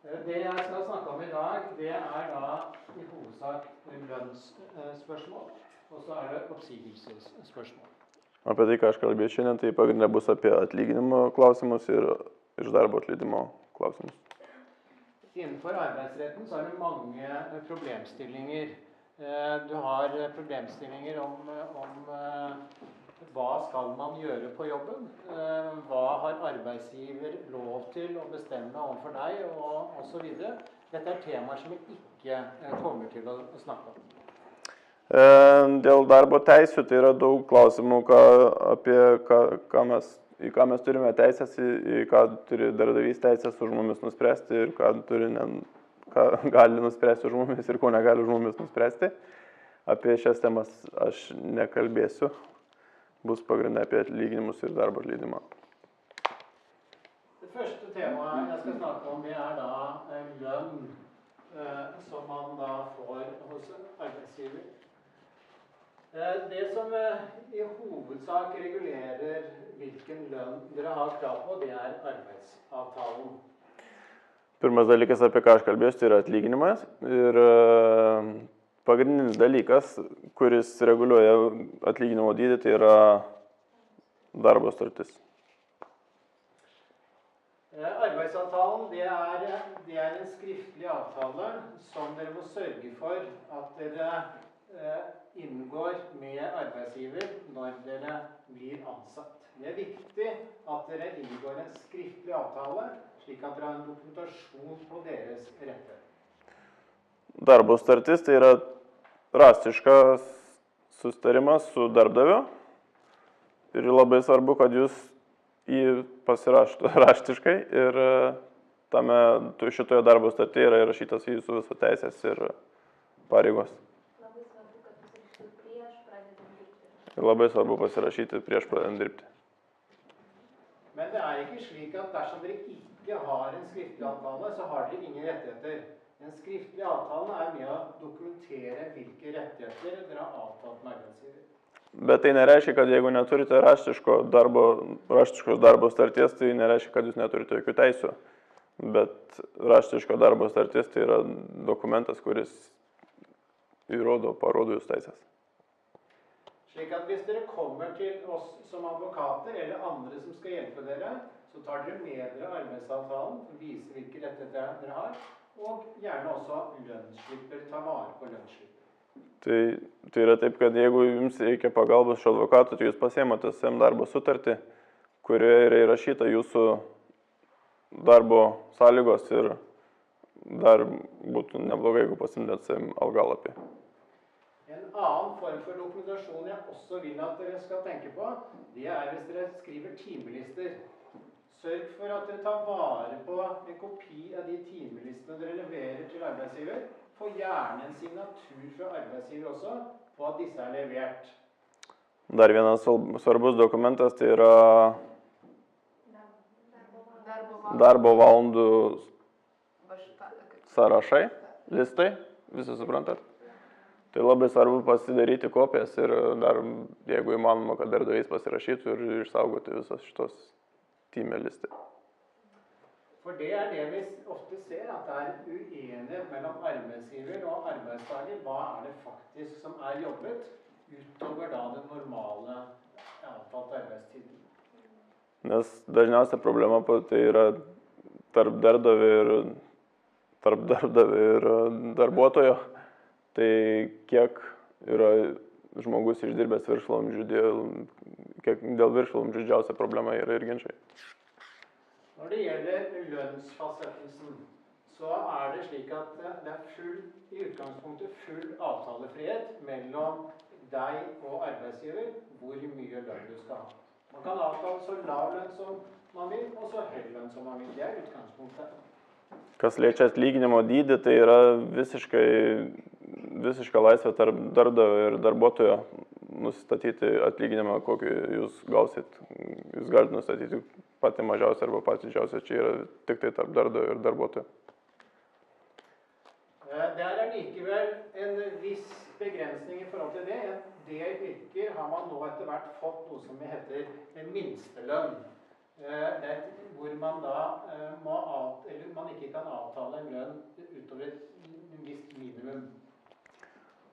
Det jeg skal snakke om i dag, det er da i hovedsak lønnsspørsmål, og så er det oppsigelsesspørsmål. Apie tai, ką aš kalbėsiu šiandien, tai pagrindinė bus apie atlyginimo klausimus ir iš darbo atleidimo klausimus. Innenfor arbeidsretten så er det mange problemstillinger. Du har problemstillinger om hva skal man gjøre på jobben, hva har arbeidsgiver lov til å bestemme overfor deg, og så videre. Dette er temaer som vi ikke kommer til å snakke om. Dėl darbo teisių tai yra daug klausimų, į ką mes turime teisės, į ką turi darbdavys teisės už mumis nuspręsti ir ką gali nuspręsti už mumis ir ko negali už mumis nuspręsti. Apie šias temas aš nekalbėsiu. Bus pagrindinė apie atlyginimus ir darbo atleidimą. Det første temaet jeg skal snakke om, det er da lønn som man da får hos arbeidsgiver. Det som i hovedsak regulerer hvilken lønn dere har krav på, det er arbeidsavtalen. Pirmas dalykas, apie ką aš kalbėsiu, tai yra atlyginimas. Ir pagrindinis dalykas, kuris reguliuoja atlyginimo dydį, tai yra darbo sutartis. Arbeidsavtalen, det er en skriftlig avtale som dere må sørge for at dere inngår med arbeidsgiver når dere blir ansatt. Det er viktig at dere inngår en skriftlig avtale, slik at dere har en dokumentasjon på deres rettigheter. Darbo sutartis tai yra raštiškas susitarimas su darbdaviu ir labai svarbu, kad jūs jį pasirašote raštiškai ir šitoje darbo sutartyje yra įrašytas jūsų visos teisės ir pareigos. Ir labai svarbu pasirašyti prieš pradedant dirbti. Men det er ikke slik at dersom dere ikke har en skriftlig avtale, så har dere ingen rettigheter. En skriftlig avtale er med å dokumentere hvilke rettigheter dere har avtalt med arbeidsgiver. Bet tai nereiškia, kad jeigu neturite raštiškos darbo sutarties, tai nereiškia, kad jūs neturite jokių teisių. Bet raštiško darbo sutartis tai yra dokumentas, kuris parodo jūsų teisės. Slik at hvis dere kommer til oss som advokater eller andre som skal hjelpe dere, så tar dere med dere arbeidsavtalen for å vise hvilke rettigheter dere har, og gjerne også lønnsslipper, ta vare på lønnsslipper. Tai yra taip, kad jeigu jums reikia pagalbos iš advokato, tai jūs pasiemate darbo sutartį, kurioje yra įrašyta jūsų darbo sąlygos ir dar būtų neblogai, jeigu pasimdėt algalapį. En annen form for dokumentasjon jeg også vil at dere skal tenke på, det er hvis dere skriver timelister. Sørg for at dere tar vare på en kopi av de timelistene dere leverer til arbeidsgiver. Få gjerne en signatur fra arbeidsgiver også på at disse er levert. Dar vienas svarbus dokumentas tai yra darbo valandų sąrašai, listai, visi suprantat. Tai labai svarbu pasidaryti kopijas ir dar, jeigu įmanoma, kad darbdavys pasirašytų ir išsaugoti visas šitos timelister. For det er det vi ofte ser, at det er uenighet mellom arbeidsgiver og arbeidstager. Hva er det faktisk som er jobbet utover da den normale avtalte arbeidstiden? Nes dažniausia problema tai yra tarp darbdavio ir darbuotojo. Tai kiek yra žmogus išdirbęs viršvalandžių, dėl viršvalandžių didžiausia problema yra ir ginčai. Når det gjelder lønnsfastsettelsen, så er det slik at det er i utgangspunktet full avtalefrihet mellom deg og arbeidsgiver hvor mye lønn du skal ha. Man kan avtale så lav lønn som man vil, og så høy lønn som man vil. Det er utgangspunktet. Kas liečia atlyginimo dydį, tai yra visiška laisvė tarp darbdavio ir darbuotojo nustatyti atlyginimą, kokį jūs gausit. Jūs galite nustatyti patį mažiausią arba patį didžiausią. Čia yra tik tai tarp darbdavio ir darbuotojo. Det er likevel en viss begrensning i forhold til det. En del yrker har man nå etter hvert fått noe som heter minstelønn. Det hvor man da eller man ikke kan avtale en lønn utover et visst minimum.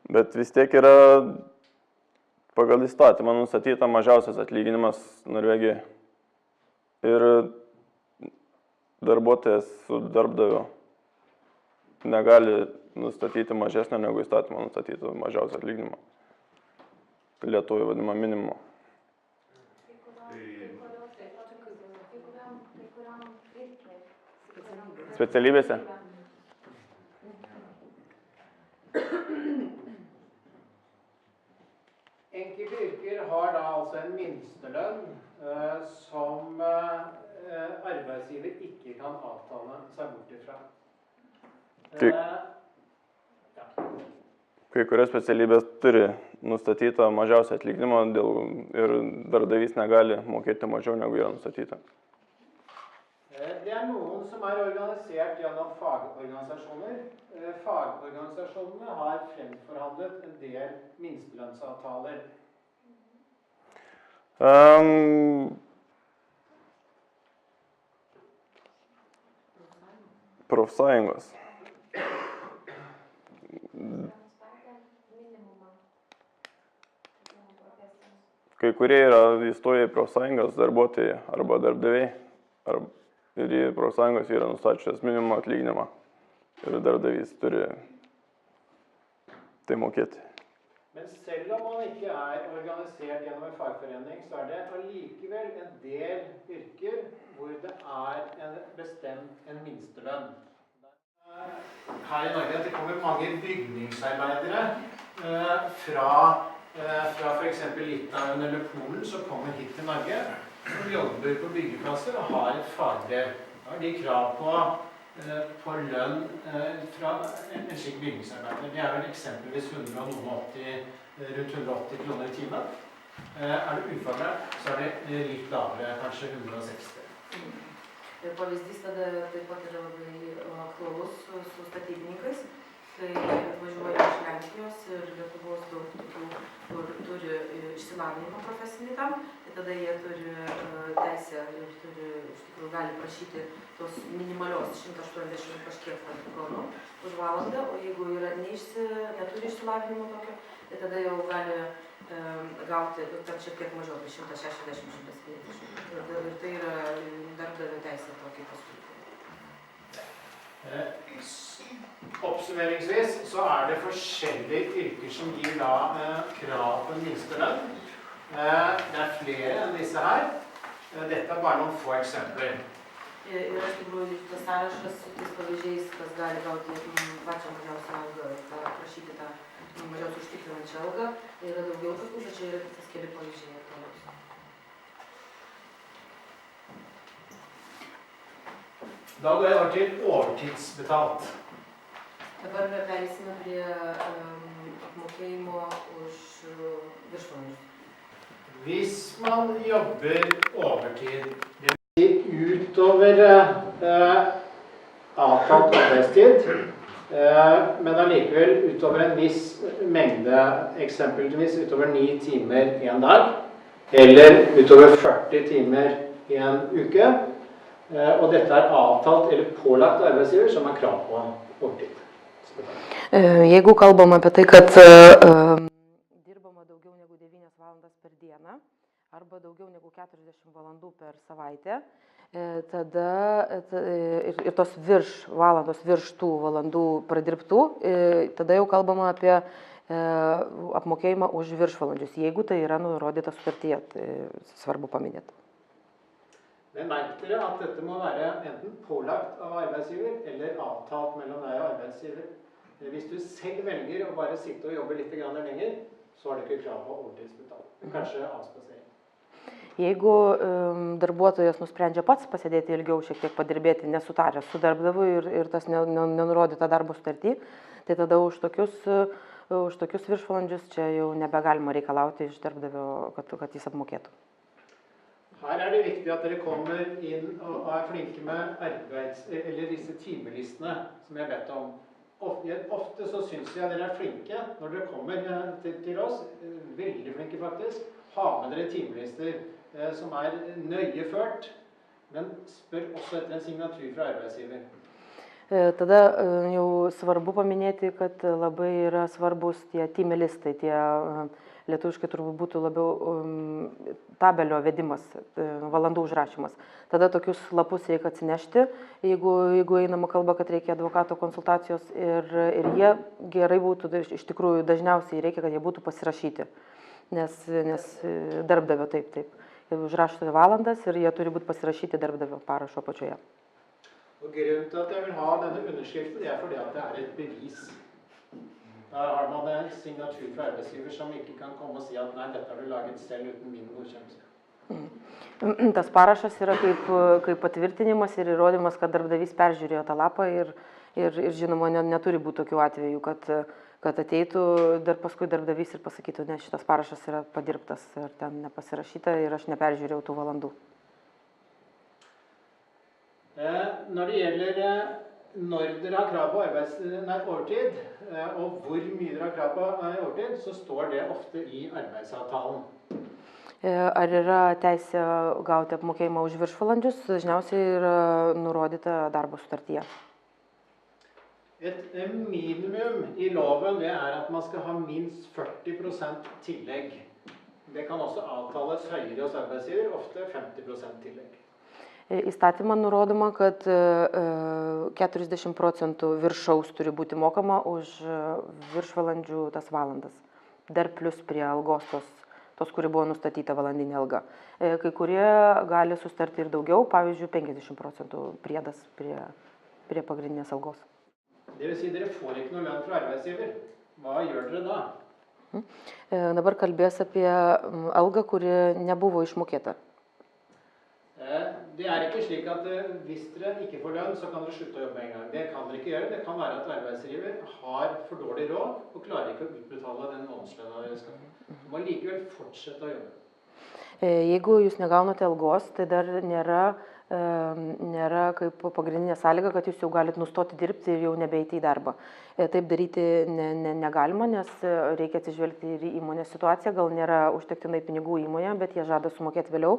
Bet vis tiek yra pagal įstatymą nustatyta mažiausias atlyginimas Norvegijoje. Ir darbuotojas su darbdaviu negali nustatyti mažesnio negu įstatymą nustatyto mažiausio atlyginimo. Lietuvoje vadinama minimumu. Specialybėse? Enkelte yrker har da altså en minstelønn som arbeidsgiver ikke kan avtale seg bort ifra. Kai kurios specialybės turi nustatytą mažiausią atlyginimą ir darbdavys negali mokėti mažiau negu yra nustatyta. Det noen som organisert gjennom fagorganisasjoner. Fagorganisasjonene har fremforhandlet en del minstelønnsavtaler. Profsąjungos. Kai kurie yra įstoję į profsąjungas darbuotojai arba darbdaviai, ir į profsąjungos yra nustačiusios minimumą atlyginimą ir darbdavys turi tai mokėti. Men selv om man ikke organisert gjennom en fagforening, så det allikevel en del yrker hvor det bestemt en minstelønn. Her i Norge det kommer mange bygningsarbeidere fra for eksempel Litauen eller Polen som kommer hit til Norge, som jobber på byggeplasser og har et fagbrev. Da har de krav på lønn fra en slik bygningsarbeider. Det vel eksempelvis rundt 180 kroner i timen. Du ufaglært, så det litt lavere, kanskje 160. Pavyzdys tada taip pat yra labai aktualus su statybininkais, kai atvažiuoja iš Lenkijos ir Lietuvos daug tokių, kur turi išsilavinimą profesinį tam, tai tada jie turi teisę ir turi, iš tikrųjų, gali prašyti tos minimalios 180 kažkiek kronų už valandą, o jeigu yra neturi išsilavinimo tokio, tai tada jau gali gauti ten šiek tiek mažiau, 160-150. Ir tai yra darbdavio teisė tokį pasiūlymą. Oppsummeringsvis så det forskjellige yrker som gir da krav på en minstelønn. Det flere enn disse her. Dette bare noen få eksempler. Ir iš tikrųjų tas sąrašas su tais pavyzdžiais, kas gali gauti pačią mažiausią algą, prašyti tą mažiausiai užtikrinančią algą, yra daugiau tokių, bet čia yra tas keli pavyzdžiai aktualiausi. Da går jeg over til overtidsbetalt. Dabar perėsime prie apmokėjimo už viršvalandžius. Hvis man jobber overtid, det vil si utover avtalt arbeidstid, men allikevel utover en viss mengde, eksempelvis utover 9 timer i en dag, eller utover 40 timer i en uke, og dette avtalt eller pålagt arbeidsgiver som har krav på overtid. Jeigu kalbam apie tai, kad dirbama daugiau negu 9 valandas per dieną arba daugiau negu 40 valandų per savaitę, tada ir tos valandos virš tų valandų pradirbtų, tada jau kalbama apie apmokėjimą už viršvalandžius, jeigu tai yra nurodyta sutartyje, tai svarbu paminėti. Men merk dere at dette må være enten pålagt av arbeidsgiver eller avtalt mellom deg og arbeidsgiver. Hvis du selv velger å bare sitte og jobbe litt lenger, så har du ikke krav på overtidsbetalt. Kanskje avspasering. Jeigu darbuotojas nusprendžia pats pasėdėti ilgiau, šiek tiek padirbėti nesutaręs su darbdaviu ir tas nenurodyta darbo sutarty, tai tada už tokius viršvalandžius čia jau nebegalima reikalauti iš darbdavio, kad jis apmokėtų. Her det viktig at dere kommer inn og flinke med eller disse timelistene som jeg vet om. Ofte så synes jeg dere flinke når dere kommer til oss, veldig flinke faktisk. Ha med dere timelister som nøye ført, Men spør også etter en signatur fra arbeidsgiver. Tada jau svarbu paminėti, kad labai yra svarbus tie timelistai, tie lietuviškai turbūt būtų labiau tabelio vedimas, valandų užrašymas. Tada tokius lapus reikia atsinešti, jeigu einama kalba, kad reikia advokato konsultacijos ir jie gerai būtų, iš tikrųjų dažniausiai reikia, kad jie būtų pasirašyti, nes darbdavio taip. Jie užrašote valandas ir jie turi būti pasirašyti darbdavio parašo apačioje. Og grunnen til at jeg vil ha denne underskriften, det er fordi at det er et bevis. Da har man en signatur fra arbeidsgiver som ikke kan komme og si at nei, dette har du laget selv uten min godkjennelse. Tas parašas yra kaip patvirtinimas ir įrodymas, kad darbdavys peržiūrėjo tą lapą ir žinoma, neturi būti tokių atvejų, kad ateitų dar paskui darbdavys ir pasakytų, ne, šitas parašas yra padirbtas ir ten nepasirašyta ir aš neperžiūrėjau tų valandų. Når det gjelder når dere har krav på overtid, og hvor mye dere har krav på overtid, så står det ofte i arbeidsavtalen. Ar yra teisė gauti apmokėjimą už viršvalandžius, dažniausiai yra nurodyta darbo sutartyje. Et minimum i loven det er at man skal ha minst 40% tillegg. Det kan også avtales høyere hos arbeidsgiver, ofte 50% tillegg. Įstatymą nurodoma, kad 40% viršaus turi būti mokama už viršvalandžių tas valandas. Dar plus prie algos tos, kuri buvo nustatyta valandinė alga. Kai kurie gali sustarti ir daugiau, pavyzdžiui, 50% priedas prie pagrindinės algos. Det vil si, dere får ikke noe lønn fra arbeidsgiver. Hva gjør dere da? Dabar kalbės apie algą, kuri nebuvo išmokėta. Det er ikke slik at hvis dere ikke får lønn, så kan dere slutte å jobbe en gang. Det kan dere ikke gjøre. Det kan være at arbeidsgiver har for dårlig råd og klarer ikke å utbetale den månedslønna dere skal. Du må likevel fortsette å jobbe. Jeigu jūs negaunate algos, tai dar nėra kaip pagrindinė sąlyga, kad jūs jau galite nustoti dirbti ir jau nebeiti į darbą. Taip daryti negalima, nes reikia atsižvelgti ir į įmonės situaciją, gal nėra užtektinai pinigų įmonėje, bet jie žada sumokėti vėliau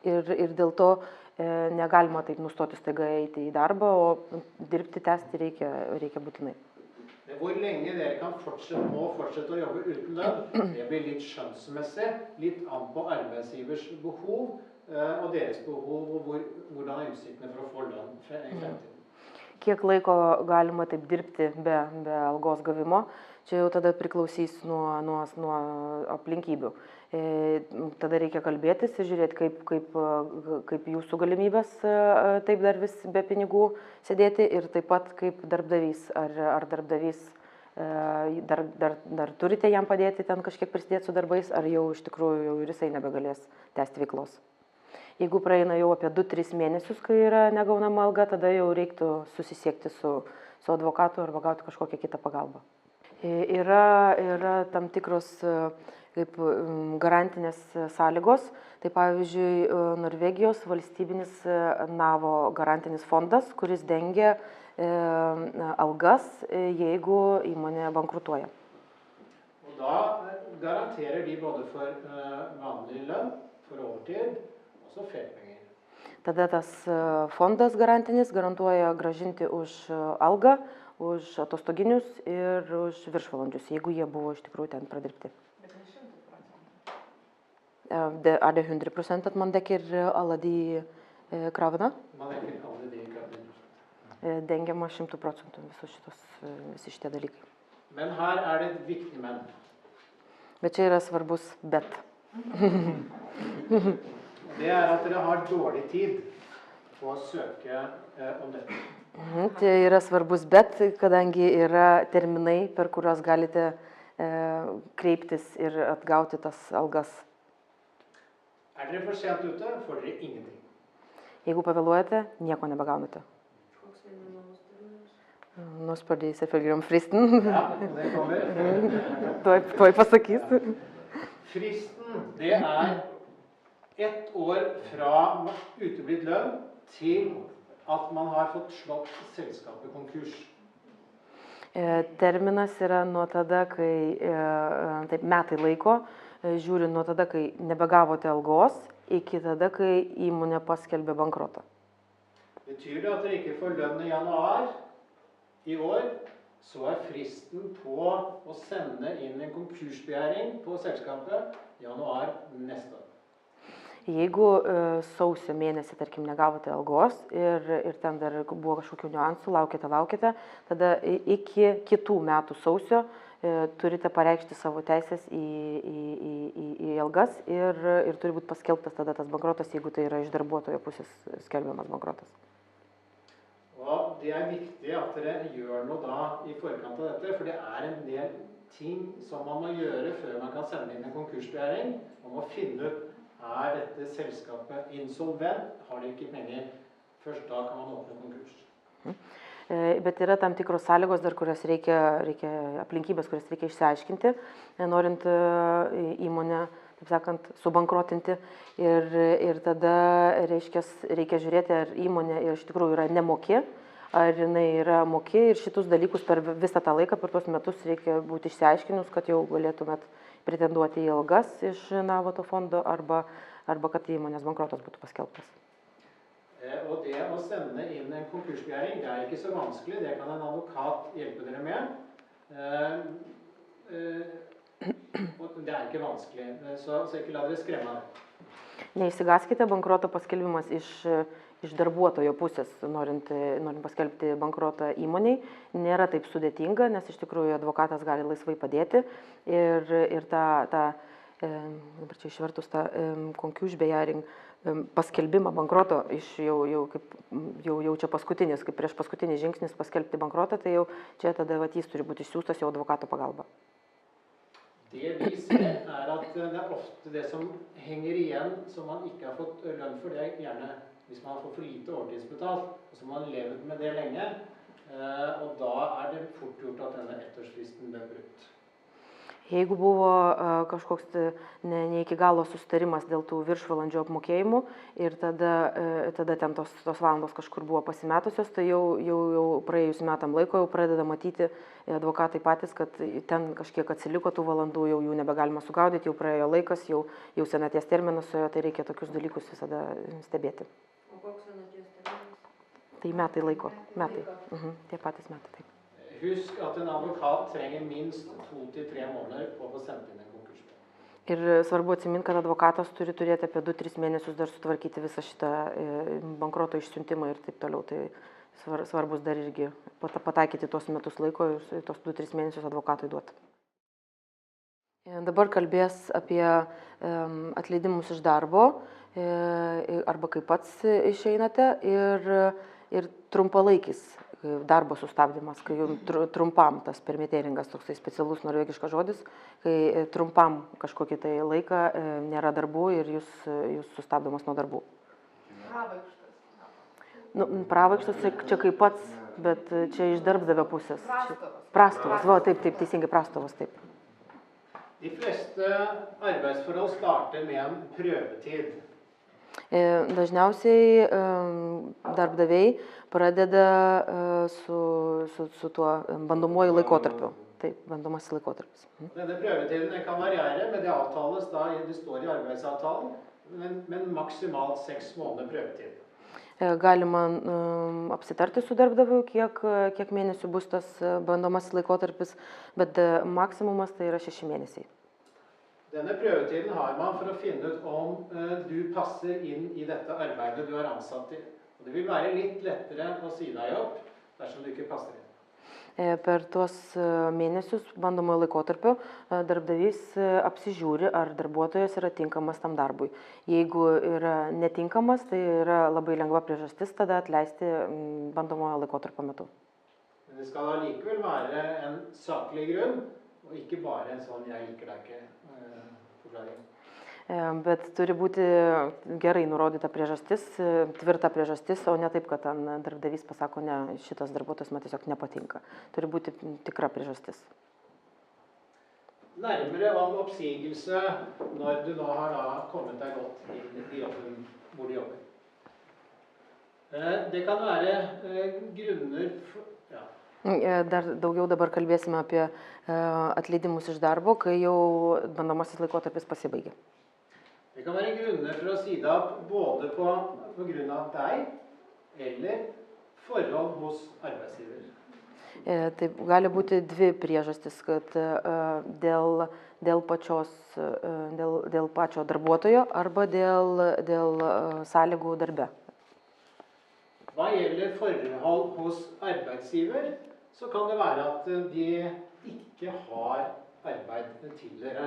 ir dėl to negalima taip nustoti staiga eiti į darbą, o dirbti, tęsti reikia būtinai. Hvor lenge dere må fortsette å jobbe uten lønn, det blir litt skjønnsmessig, litt an på arbeidsgivers behov og deres behov, og hvordan er utsiktene for å få lønn i fremtiden. Kiek laiko galima taip dirbti be algos gavimo, čia jau tada priklausys nuo aplinkybių. Tada reikia kalbėtis ir žiūrėti, kaip jūsų galimybės taip dar vis be pinigų sėdėti ir taip pat kaip darbdavys. Ar darbdavys dar turite jam padėti ten kažkiek prisidėti su darbais, ar jau iš tikrųjų jau ir jisai nebegalės tęsti veiklos. Jeigu praeina jau apie 2-3 mėnesius, kai yra negaunama alga, tada jau reiktų susisiekti su advokatu arba gauti kažkokią kitą pagalbą. Yra tam tikros kaip garantinės sąlygos. Tai pavyzdžiui, Norvegijos valstybinis NAVO garantinis fondas, kuris dengia algas, jeigu įmonė bankrutuoja. Og da garanterer de både for vanlig lønn, for overtid, og så feriepenger. Tada tas fondas garantinis garantuoja grąžinti už algą, už atostoginius ir už viršvalandžius, jeigu jie buvo iš tikrųjų ten pradirbti. Er det 100% at man dekker alle de kravene? Man dekker alle de kravene. Dengiama 100% visi šitie dalykai. Men her er det et viktig men. Bet čia yra svarbus bet. Det er at dere har dårlig tid på å søke om dette. Tai yra svarbus bet, kadangi yra terminai, per kuriuos galite kreiptis ir atgauti tas algas. Er dere for sent ute, får dere ingenting. Jeigu pavėluojate, nieko nebegaunate. Nuspardė selvfølgelig om fristen. Ja, det kommer. Tuoj pasakys. Fristen, det er 1 år fra uteblitt lønn til at man har fått slått selskapet konkurs. Terminas yra nuo tada, kai taip metai laiko, žiūrint nuo tada, kai nebegavote algos, iki tada, kai įmonė paskelbė bankrotą. Betyr det at dere ikke får lønn i januar i år, så fristen på å sende inn en konkursbegjæring på selskapet januar neste år. Jeigu sausio mėnesį, tarkim, negavote algos ir ten dar buvo kažkokių niuansų, laukite, tada iki kitų metų sausio turite pareikšti savo teisės į algas ir turi būti paskelbtas tada tas bankrotas, jeigu tai yra iš darbuotojo pusės skelbiamas bankrotas. Og det viktig at dere gjør noe da i forkant av dette, for det en del ting som man må gjøre før man kan sende inn en konkursbegjæring. Man må finne ut, dette selskapet insolvent, har de ikke penger? Først da kan man åpne konkurs. Bet yra tam tikros sąlygos dar, kurias aplinkybės, kurias reikia išsiaiškinti, norint įmonę, taip sakant, subankrotinti. Ir tada reikia žiūrėti, ar įmonė iš tikrųjų yra nemoki, ar jinai yra moki. Ir šitus dalykus per visą tą laiką, per tuos metus reikia būti išsiaiškinus, kad jau galėtumėt pretenduoti į algas iš Navato fondo arba kad įmonės bankrotas būtų paskelbtas. Og det å sende inn en konkursbegjæring, det ikke så vanskelig, det kan en advokat hjelpe dere med. Og det ikke vanskelig, så ikke la dere skremme det. Neišsigaskite, bankroto paskelbimas iš darbuotojo pusės, norint paskelbti bankrotą įmoniai, nėra taip sudėtinga, nes iš tikrųjų advokatas gali laisvai padėti ir dabar čia išvertus tą konkursbegjæring paskelbimą bankroto jau čia paskutinis, kaip prieš paskutinis žingsnis paskelbti bankrotą, tai jau čia tada jis turi būti išsiųstas jau advokato pagalba. Det vi ser at det ofte det som henger igjen som man ikke har fått lønn for, det gjerne hvis man har fått for lite overtidsbetalt, og så har man levd med det lenge, og da det fort gjort at denne ettårsfristen ble brutt. Jeigu buvo kažkoks ne iki galo susitarimas dėl tų viršvalandžio apmokėjimų ir tada ten tos valandos kažkur buvo pasimetusios, tai jau praėjus metam laiko jau pradeda matyti advokatai patys, kad ten kažkiek atsiliko tų valandų, jau jų nebegalima sugaudyti, jau praėjo laikas, jau senaties terminas, tai reikia tokius dalykus visada stebėti. O koks senaties terminas? Tai metai laiko, tie patys metai, taip. Husk at en advokat trenger minst 2 til 3 måneder på å sende inn en konkursbegjæring. Ir svarbu atsiminti, kad advokatas turi turėti apie 2-3 mėnesius dar sutvarkyti visą šitą bankroto išsiuntimą ir taip toliau. Tai svarbus dar irgi pataikyti tuos metus laiko ir tos 2-3 mėnesius advokatui duoti. Dabar kalbės apie atleidimus iš darbo arba kaip pats išeinate ir trumpalaikis darbo sustabdymas, kai trumpam tas permiteringas, toksai specialus norvegiškas žodis, kai trumpam kažkokį tai laiką nėra darbų ir jūs sustabdomas nuo darbų. Pravaikštas čia kaip pats, bet čia iš darbdavio pusės. Prastovas, taip, teisingai, prastovas, taip. De fleste arbeidsforhold starter med en prøvetid. Dažniausiai darbdaviai pradeda su tuo bandomuoju laikotarpiu. Taip, bandomasis laikotarpis. Denne prøvetiden kan variere, men det avtales da, det står i arbeidsavtalen, men maksimalt 6 måneder prøvetid. Galima apsitarti su darbdaviu, kiek mėnesių bus tas bandomasis laikotarpis, bet maksimumas tai yra 6 mėnesiai. Denne prøvetiden har man for å finne ut om du passer inn i dette arbeidet du ansatt i. Og det vil være litt lettere å si deg opp dersom du ikke passer inn. Per tuos mėnesius bandomojo laikotarpio darbdavys apsižiūri, ar darbuotojas yra tinkamas tam darbui. Jeigu yra netinkamas, tai yra labai lengva priežastis tada atleisti bandomojo laikotarpio metu. Men det skal allikevel være en saklig grunn, og ikke bare en sånn jeg liker deg ikke forklaring. Bet turi būti gerai nurodyta priežastis, tvirta priežastis, o ne taip, kad darbdavys pasako, ne, šitas darbuotojas man tiesiog nepatinka. Turi būti tikra priežastis. Nærmere om oppsigelse når du nå har kommet deg godt inn i jobben hvor du jobber. Det kan være grunner for... Dar daugiau dabar kalbėsime apie atleidimus iš darbo, kai jau bandomasis laikotarpis pasibaigė. Det kan være grunner for å si deg opp både på grunn av deg eller forhold hos arbeidsgiver. Tai gali būti dvi priežastis, kad dėl pačio darbuotojo arba dėl sąlygų darbe. Hva gjelder forhold hos arbeidsgiver, så kan det være at de ikke har arbeid tidligere.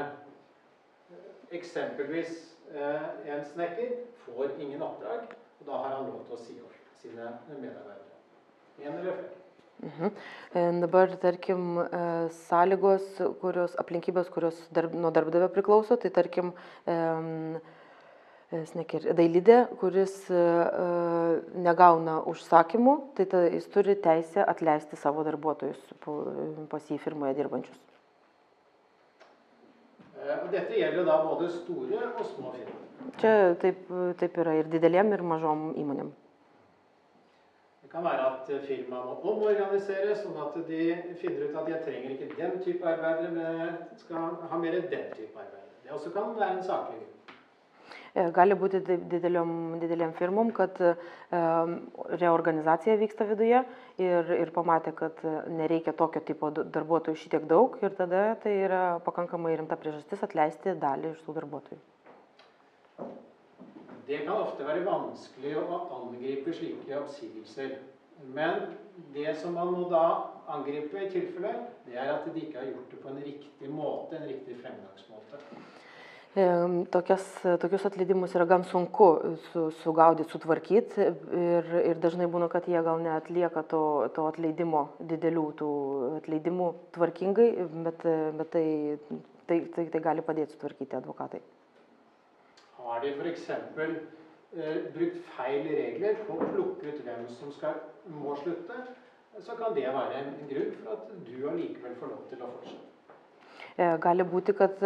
Eksempelvis en snekker får ingen oppdrag, og da har han lov til å si opp sine medarbeidere. En eller flere. Dabar, tarkim, sąlygos, aplinkybės, kurios nuo darbdavio priklauso, tai tarkim, dailidė, kuris negauna užsakymų, tai jis turi teisę atleisti savo darbuotojus pas jį firmoje dirbančius. Dette gjelder da både store og små firmaer. Čia taip yra ir dideliem, ir mažom įmonėm. Det kan være at firmaet må omorganiseres, sånn at de finner ut at jeg trenger ikke den type arbeidere, men skal ha mer den type arbeidere. Det også kan være en saklig grunn. Gali būti didelėm firmom, kad reorganizacija vyksta viduje ir pamatė, kad nereikia tokio tipo darbuotojų šitiek daug ir tada tai yra pakankamai rimta priežastis atleisti dalį iš tų darbuotojų. Det kan ofte være vanskelig å angripe slike oppsigelser, men det som man må da angripe i tilfelle, det at de ikke har gjort det på en riktig måte, en riktig fremgangsmåte. Tokius atleidimus yra gan sunku sugaudyti, sutvarkyti ir dažnai būna, kad jie gal neatlieka to atleidimo, didelių tų atleidimų tvarkingai, bet tai gali padėti sutvarkyti advokatai. Har de for eksempel brukt feil regler på å plukke ut hvem som må slutte, så kan det være en grunn for at du allikevel får lov til å fortsette. Gali būti, kad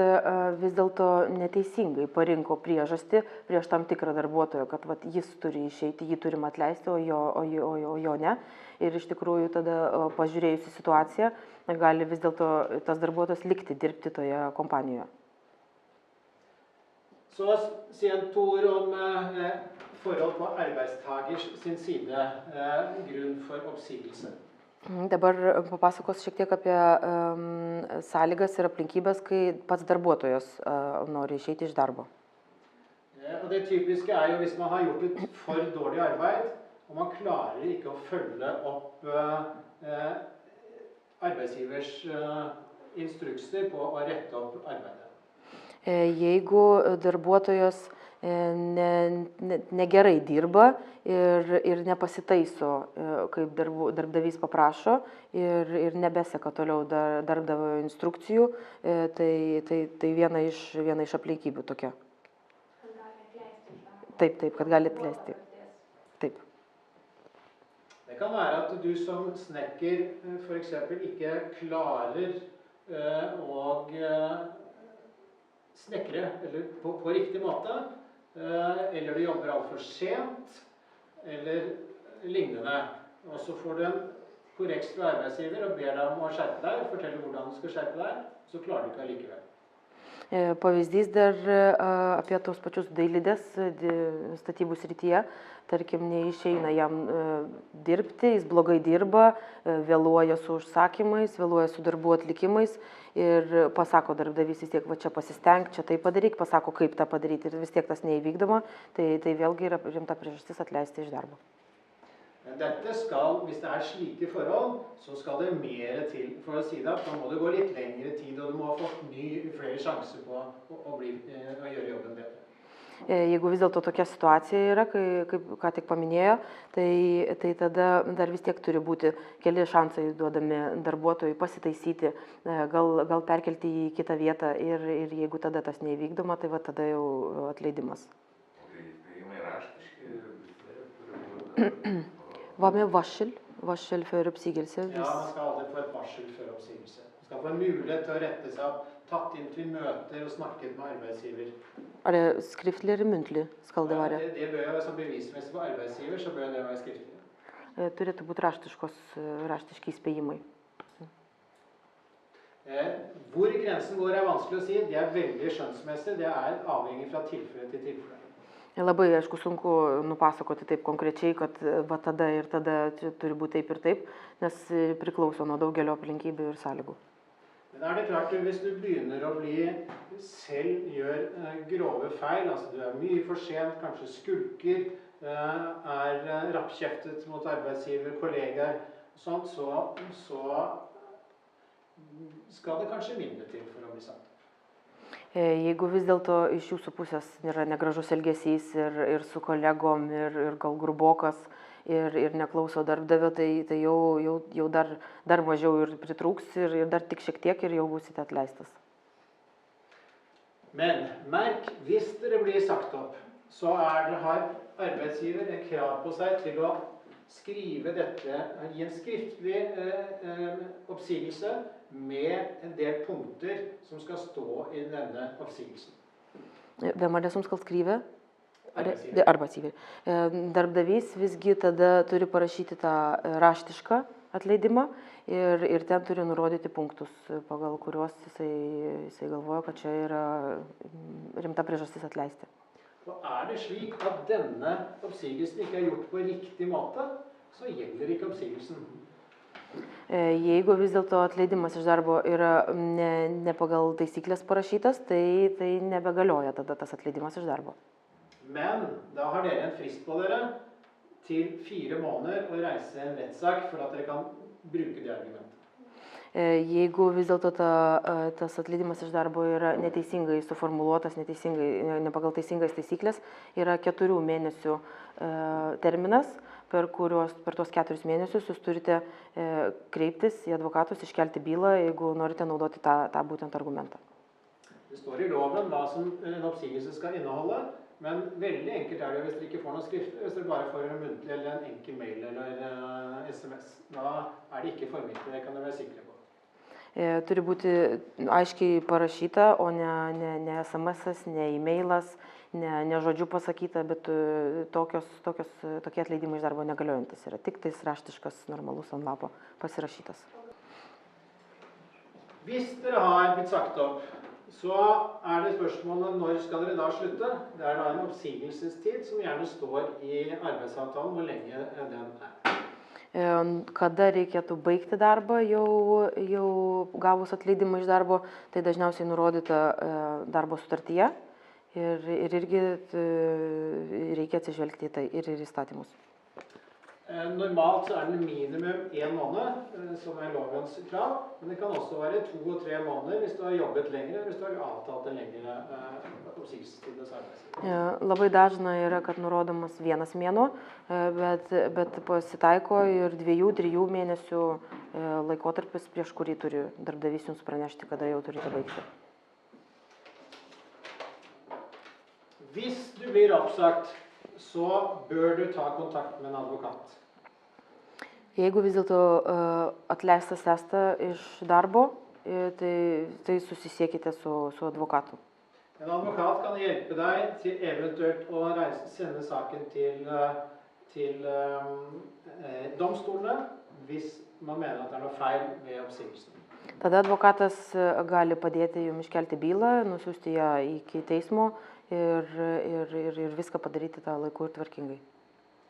vis dėlto neteisingai parinko priežastį prieš tam tikrą darbuotoją, kad jis turi išeiti, jį turim atleisti, o jo ne. Ir iš tikrųjų tada pažiūrėjus į situaciją, gali vis dėlto tas darbuotojas likti dirbti toje kompanijoje. Så si en to ord om forhold på arbeidstagers sin side, grunn for oppsigelse. Dabar papasakos šiek tiek apie sąlygas ir aplinkybės, kai pats darbuotojas nori išeiti iš darbo. Og det typiske jo hvis man har gjort et for dårlig arbeid, og man klarer ikke å følge opp arbeidsgivers instrukser på å rette opp arbeidet. Jeigu darbuotojas negerai dirba ir nepasitaiso, kaip darbdavys paprašo ir nebeseka toliau darbdavio instrukcijų, tai viena iš aplinkybių tokia. Taip, kad gali atleisti. Taip. Det kan være at du som snekker for eksempel ikke klarer å snekre på riktig måte, eller du jobber alt for sent, eller lignende. Og så får du en korreks fra arbeidsgiver og ber deg om å skjerpe deg, og forteller hvordan du skal skjerpe deg, så klarer du ikke allikevel. Pavyzdys dar apie tos pačius dailidės statybų srityje. Tarkim, neišeina jam dirbti, jis blogai dirba, vėluoja su užsakymais, vėluoja su darbų atlikimais ir pasako darbdavys vis tiek, va čia pasistenk, čia tai padaryk, pasako kaip tą padaryti ir vis tiek tas neįvykdoma, tai vėlgi yra rimta priežastis atleisti iš darbo. Dette skal, hvis det slike forhold, så skal det mer til for å si det, da må det gå litt lengre tid, og du må ha fått flere sjanser på å gjøre jobben bedre. Jeigu vis dėlto tokia situacija yra, kaip ką tik paminėjo, tai tada dar vis tiek turi būti keli šansai duodami darbuotojui pasitaisyti, gal perkelti į kitą vietą ir jeigu tada tas neįvykdoma, tai va tada jau atleidimas. Tai įspėjimai raštiški? Hva med varsel før oppsigelse? Ja, man skal alltid få et varsel før oppsigelse. Man skal få en mulighet til å rette seg opp, tatt inn til møter og snakket med arbeidsgiver. Det skriftlig eller muntlig skal det være? Det bør jo som bevismessig for arbeidsgiver, så bør det være skriftlig. Turėtų būti raštiški įspėjimai. Hvor grensen går vanskelig å si. Det veldig skjønnsmessig. Det avhengig fra tilfelle til tilfelle. Labai, aišku, sunku nupasakoti taip konkrečiai, kad va tada ir tada turi būti taip ir taip, nes priklauso nuo daugelio aplinkybių ir sąlygų. Men det klart, hvis du begynner å selv gjør grove feil, altså du mye for sent, kanskje skulker, rappkjeftet mot arbeidsgiver, kollegaer, sånt, så skal det kanskje mindre til for å bli sagt. Jeigu vis dėlto iš jūsų pusės yra negražus elgesys ir su kolegom, ir gal grubokas, ir neklauso darbdavio, tai jau dar mažiau ir pritrūks, ir dar tik šiek tiek, ir jau būsite atleistas. Men merk, hvis dere blir sagt opp, så har arbeidsgiver et krav på seg til å skrive dette i en skriftlig oppsigelse med en del punkter som skal stå i denne oppsigelsen. Hvem det som skal skrive? Arbeidsgiver. Det arbeidsgiver. Darbdavys visgi tada turi parašyti tą raštišką atleidimą ir ten turi nurodyti punktus, pagal kuriuos jisai galvoja, kad čia yra rimta priežastis atleisti. Og det slik at denne oppsigelsen ikke gjort på riktig måte, så gjelder ikke oppsigelsen. Jeigu vis dėlto atleidimas iš darbo yra ne pagal taisyklės parašytas, tai nebegalioja tada tas atleidimas iš darbo. Men da har dere en frist på dere til 4 måneder å reise en rettssak for at dere kan bruke det argumentet. Jeigu vis dėlto tas atleidimas iš darbo yra neteisingai suformuluotas, ne pagal teisingas taisyklės, yra 4 mėnesių terminas, per tos 4 mėnesius jūs turite kreiptis į advokatus, iškelti bylą, jeigu norite naudoti tą būtent argumentą. Det står i loven hva som en oppsigelse skal inneholde, men veldig enkelt det hvis dere ikke får noe skrift, hvis dere bare får en muntlig eller en enkel mail eller SMS. Da det ikke formidlet, det kan dere være sikre på. Turi būti aiškiai parašyta, o ne SMS-as, ne e-mailas, ne žodžiu pasakyta, bet tokie atleidimai iš darbo negaliojantis yra. Tik tais raštiškas, normalus ant lapo pasirašytas. Hvis dere har blitt sagt opp, så det spørsmålet når skal dere da slutte. Det da en oppsigelsestid som gjerne står i arbeidsavtalen, hvor lenge den Kada reikėtų baigti darbą, jau gavus atleidimą iš darbo, tai dažniausiai nurodyta darbo sutartyje ir irgi reikia atsižvelgti į tai ir įstatymus. Normalt så det minimum 1 måned, som lovens krav, men det kan også være 2 og 3 måneder hvis du har jobbet lenger, hvis du har avtalt en lengre oppsigelsestid hos arbeidsgiver. Labai dažna yra, kad nurodomas 1 mėnuo, bet pasitaiko ir 2-3 mėnesių laikotarpis, prieš kurį turi darbdavys jums pranešti, kada jau turite baigti. Hvis du blir oppsagt, så bør du ta kontakt med en advokat. Jeigu vis dėlto atleistas esate iš darbo, tai susisiekite su advokatu. En advokat kan hjelpe deg til eventuelt å sende saken til domstolene, hvis man mener at det noe feil ved oppsigelsen. Tada advokatas gali padėti jums iškelti bylą, nusiųsti ją iki teismo ir viską padaryti tą laiku ir tvarkingai.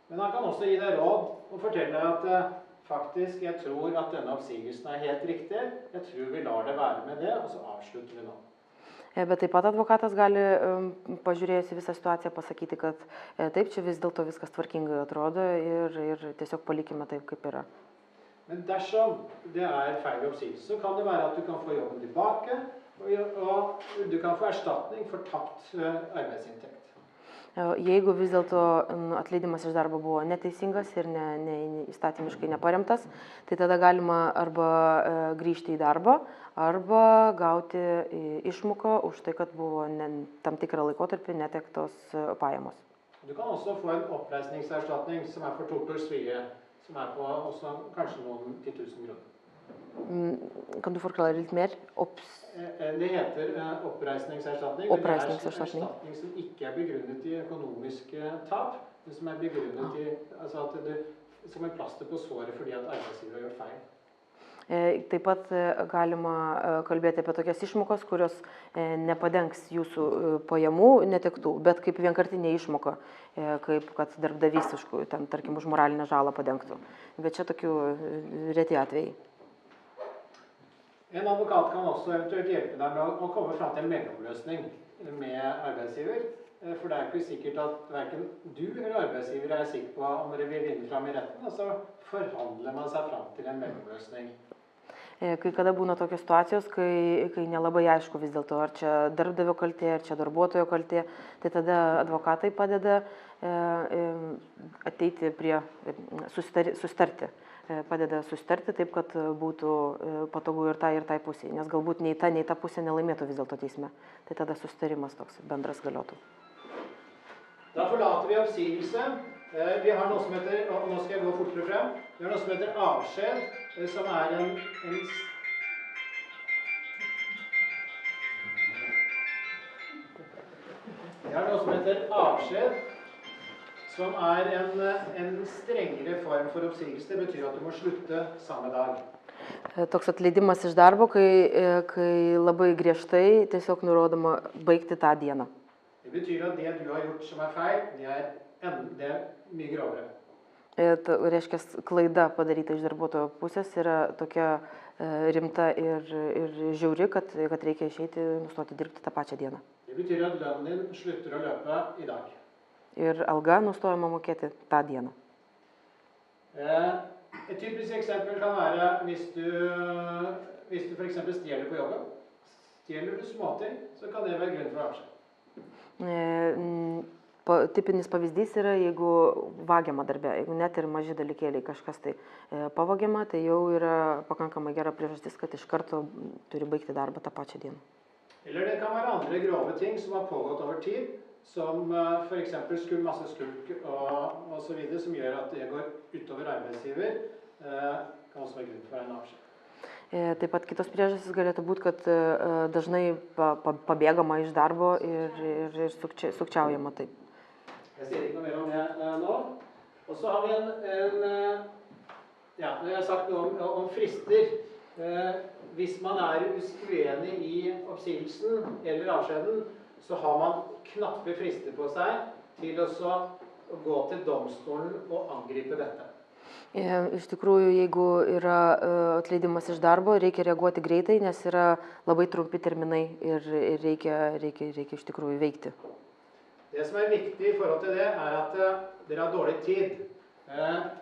Men han kan også gi deg råd og fortelle at faktisk jeg tror at denne oppsigelsen helt riktig. Jeg tror vi lar det være med det, og så avslutter vi nå. Bet taip pat advokatas gali pažiūrėjus į visą situaciją pasakyti, kad taip, čia vis dėlto viskas tvarkingai atrodo ir tiesiog palikime taip, kaip yra. Men dersom det feil oppsigelse, så kan det være at du kan få jobben tilbake, og du kan få erstatning for tapt arbeidsinntekt. Jeigu vis dėlto atleidimas iš darbo buvo neteisingas ir įstatymiškai neparemtas, tai tada galima arba grįžti į darbą, arba gauti išmoką už tai, kad buvo tam tikrą laikotarpį netektos pajamos. Du kan også få en oppreisningserstatning som for tort og svie, som på også kanskje noen 10 000 kroner. Kan du forklare litt mer? Det heter oppreisningserstatning. Oppreisningserstatning. Det en erstatning som ikke begrunnet i økonomiske tap, men som begrunnet i, altså at som en plaster på såret fordi at arbeidsgiver har gjort feil. Taip pat galima kalbėti apie tokias išmokas, kurios nepadengs jūsų pajamų netektų, bet kaip vienkartinė išmoka, kaip kad darbdavys, ten, tarkim, už moralinę žalą padengtų. Bet čia tokių reti atvejai. En advokat kan også eventuelt hjelpe deg med å komme fram til en mellomløsning med arbeidsgiver. For det ikke sikkert at hverken du eller arbeidsgiver sikker på om dere vil vinne fram i retten, og så forhandler man seg fram til en mellomløsning. Kai kada būna tokios situacijos, kai nelabai aišku vis dėlto, ar čia darbdavio kaltė, ar čia darbuotojo kaltė, tai tada advokatai padeda ateiti prie susitarti. Padeda susitarti taip, kad būtų patogu ir tai pusėje, nes galbūt nei ta pusė nelaimėtų vis dėlto teisme. Tai tada susitarimas toks bendras galiotų. Da forlater vi oppsigelse. Vi har noe som heter, og nå skal jeg gå fortere frem, vi har noe som heter avskjed, som en Vi har noe som heter avskjed, som en strengere form for oppsigelse. Det betyr at du må slutte samme dag. Toks atleidimas iš darbo, kai labai griežtai tiesiog nurodoma baigti tą dieną. Det betyr at det du har gjort som feil, det mye grovere. Tai reiškia, klaida padaryta iš darbuotojo pusės yra tokia rimta ir žiauri, kad reikia išeiti, nustoti dirbti tą pačią dieną. Det betyr at lønnen din slutter å løpe i dag. Ir alga nustojama mokėti tą dieną. Et typisk eksempel kan være hvis du for eksempel stjeler på jobben. Stjeler du småting, så kan det være grunn for avskjed. Tipinis pavyzdys yra, jeigu vagiama darbe, jeigu net ir maži dalykėliai kažkas tai pavagiama, tai jau yra pakankamai gera priežastis, kad iš karto turi baigti darbą tą pačią dieną. Eller det kan være andre grove ting som har pågått over tid, som for eksempel masse skulk og så videre, som gjør at det går utover arbeidsgiver, kan også være grunn for en avskjed. Taip pat kitos priežastys galėtų būti, kad dažnai pabėgama iš darbo ir sukčiaujama taip. Jeg sier ikke noe mer om det nå. Og så har vi når jeg har sagt noe om frister. Hvis man uenig i oppsigelsen eller avskjeden, så har man knappe frister på seg til å gå til domstolen og angripe dette. Iš tikrųjų, jeigu yra atleidimas iš darbo, reikia reaguoti greitai, nes yra labai trumpi terminai ir reikia iš tikrųjų veikti. Det som viktig i forhold til det, at dere har dårlig tid.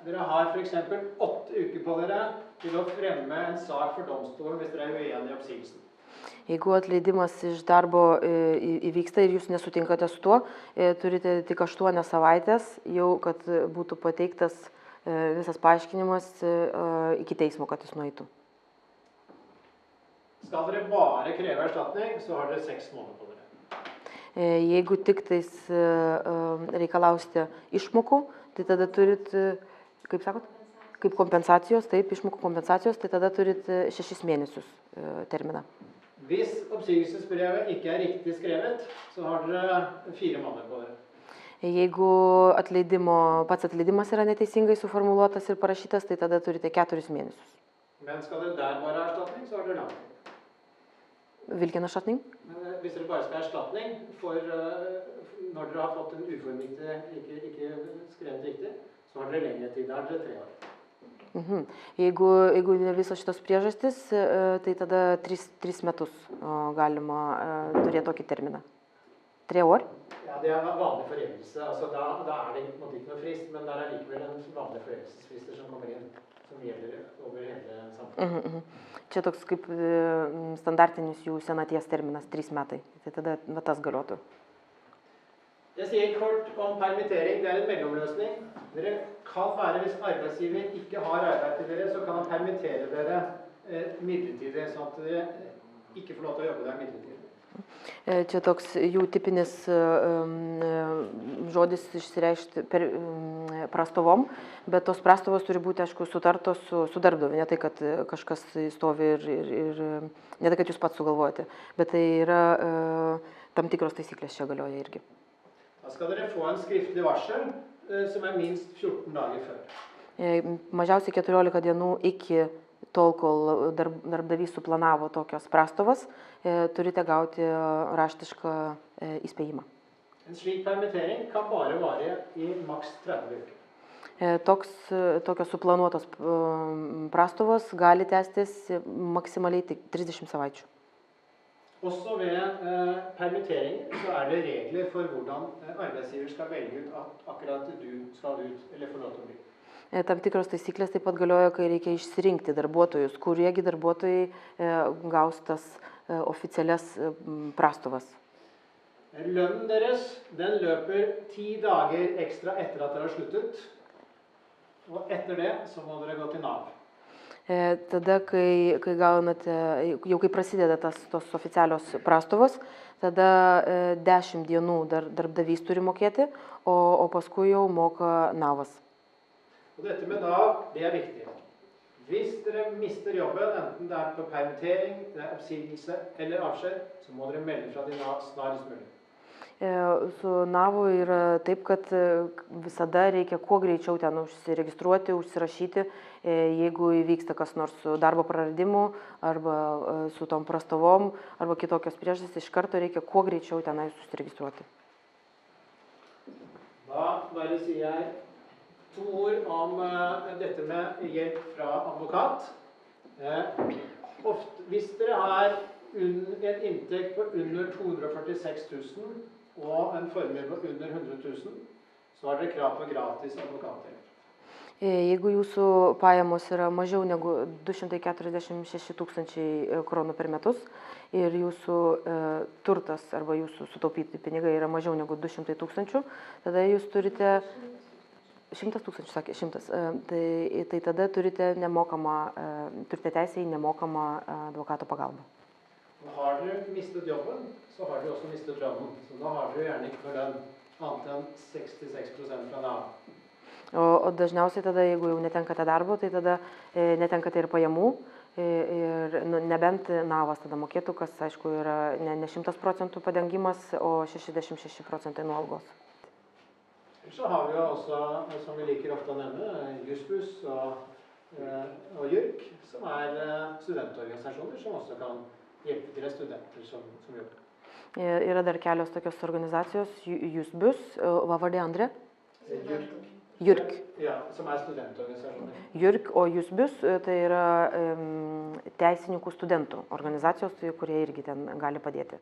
Dere har for eksempel 8 uker på dere til å fremme en sak for domstolen hvis dere uenige i oppsigelsen. Jeigu atleidimas iš darbo įvyksta ir jūs nesutinkate su tuo, turite tik 8 savaitės, jau kad būtų pateiktas visas paaiškinimas iki teismo, kad jis nueitų. Skal dere bare kreve erstatning, så har dere 6 måneder på dere. Jeigu tik tais reikalausite išmokų, tai tada turit, kaip sakot, kaip kompensacijos, taip, išmokų kompensacijos, tai tada turit 6 mėnesius terminą. Hvis oppsigelsesbrevet ikke riktig skrevet, så har dere 4 måneder på dere. Jeigu pats atleidimas yra neteisingai suformuluotas ir parašytas, tai tada turite 4 mėnesius. Men skal dere der bare ha erstatning, så har dere lang tid. Hvilken erstatning? Hvis dere bare skal ha erstatning når dere har fått en uformiktig, ikke skrevet riktig, så har dere lengre tid, da har dere 3 år. Jeigu ne visos šitos priežastys, tai tada 3 metus galima turėti tokį terminą. 3 år? Ja, det vanlig foreldelse. Altså, da det ikke noe frist, men det likevel en vanlig foreldelsesfrister som kommer inn, som gjelder over hele samfunnet. Čia toks kaip standartinis jų senaties terminas 3 metai. Tai tada tas galiotų. Jeg sier kort om permittering. Det en mellomløsning. Dere kan være, hvis arbeidsgiver ikke har arbeid til dere, så kan han permittere dere midlertidig, sånn at dere ikke får lov til å jobbe der midlertidig. Čia toks jų tipinis žodis išsireikšti prastovom, bet tos prastovos turi būti, aišku, sutartos su darbdaviu, ne tai, kad kažkas stovi ir ne tai, kad jūs pats sugalvojate, bet tai yra tam tikros taisyklės čia galioja irgi. Da skal dere få en skriftlig varsel som minst 14 dager før. Mažiausiai 14 dienų iki tol, kol darbdavys suplanavo tokias prastovas, turite gauti raštišką įspėjimą. En slik permittering kan bare vare i maks 30 uker. Tokios suplanuotos prastovos gali tęstis maksimaliai tik 30 savaičių. Også ved permitteringer så det regler for hvordan arbeidsgiver skal velge ut at akkurat du skal ut eller få lov til å bli. Tam tikros taisyklės taip pat galioja, kai reikia išsirinkti darbuotojus, kuriegi darbuotojai gaus tas oficialias prastovas. Lønnen deres, den løper 10 dager ekstra etter at dere har sluttet, og etter det så må dere gå til Nav. Tada, kai gaunate, jau kai prasideda tos oficialios prastovos, tada 10 dienų darbdavys turi mokėti, o paskui jau moka Navas. Og dette med Nav, det viktig. Hvis dere mister jobben, enten det på permittering, det oppsigelse eller avskjed, så må dere melde fra til Nav snarest mulig. Su Navu yra taip, kad visada reikia kuo greičiau ten užsiregistruoti, užsirašyti, jeigu įvyksta kas nors su darbo praradimu arba su tom prastovom arba kitokios priežastys, iš karto reikia kuo greičiau tenai susiregistruoti. Da bare sier jeg 2 ord om dette med hjelp fra advokat. Hvis dere har en inntekt på under 246 000 og en formue på under 100 000, så har dere krav på gratis advokathjelp. Jeigu jūsų pajamos yra mažiau negu 246 000 kronų per metus ir jūsų turtas arba jūsų sutaupyti pinigai yra mažiau negu 200 000, tada jūs turite 100 000, sakė 100, tai tada turite teisę į nemokamą advokato pagalbą. Har dere mistet jobben, så har dere også mistet lønnen. Så da har dere gjerne ikke lønn annet enn 66% fra Nav. O dažniausiai tada, jeigu jau netenkate darbo, tai tada netenkate ir pajamų, ir nebent Navas tada mokėtų, kas aišku yra ne 100% padengimas, o 66% nuo algos. Så har vi jo også, som vi liker ofte å nevne, Jussbuss og JURK, som studentorganisasjoner som også kan hjelpe til studenter som jobber. Yra dar kelios tokios organizacijos, Jussbuss, hva var det andre? JURK. Ja, som studentorganisasjoner. JURK, o Jussbuss tai yra teisininkų studentų organizacijos, kurie irgi ten gali padėti.